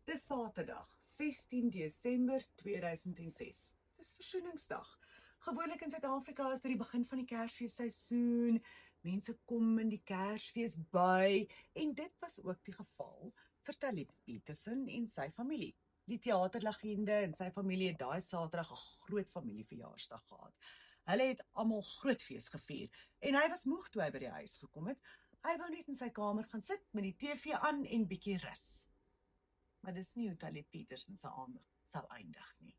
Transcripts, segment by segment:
Dis Saterdag, 16 Desember 2006. Dis Versoeningsdag. Gewoonlik in Suid-Afrika is dit die begin van die Kersfeesseisoen. Mense kom in die Kersfees by en dit was ook die geval vir Talib Peterson en sy familie. Die teaterlegende en sy familie het daai Saterdag 'n groot familieverjaarsdag gehad. Hulle het almal groot fees gevier en hy was moeg toe hy by die huis gekom het. Hy wou net in sy kamer gaan sit met die TV aan en bietjie rus. Maar dis nie hoe Talib Peterson se aand sou eindig nie.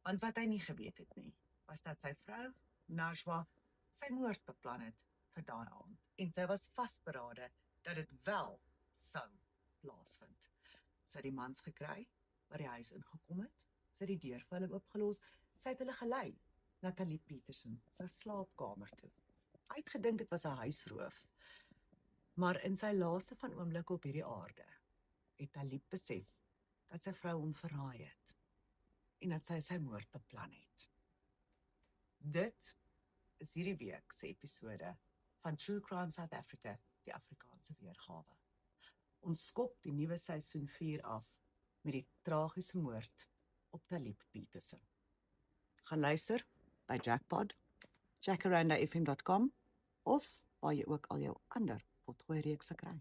Want wat hy nie geweet het nie, was dat sy vrou, Najwa, sy moord beplan het vir daai aand. En sy was vasberade dat dit wel sou plaasvind. Sy het die mans gekry, wat die huis ingekom het, sy het die deur vir hulle oopgelos, sy het hulle gelei na Talib Peterson se slaapkamer toe. Hy het gedink dit was 'n huisroof, maar in sy laaste van oomblikke op hierdie aarde, het Talib besef dat sy vrou hom verraai het en dat sy moord beplan het. Dit is hierdie week se episode van True Crime South Africa, die Afrikaanse weergawe. Ons skop die nuwe seisoen 4 af met die tragiese moord op Talib Peterson. Gaan luister by Jackpot, jackarandafm.com of waar jy ook al jou ander potgooi reekse kry.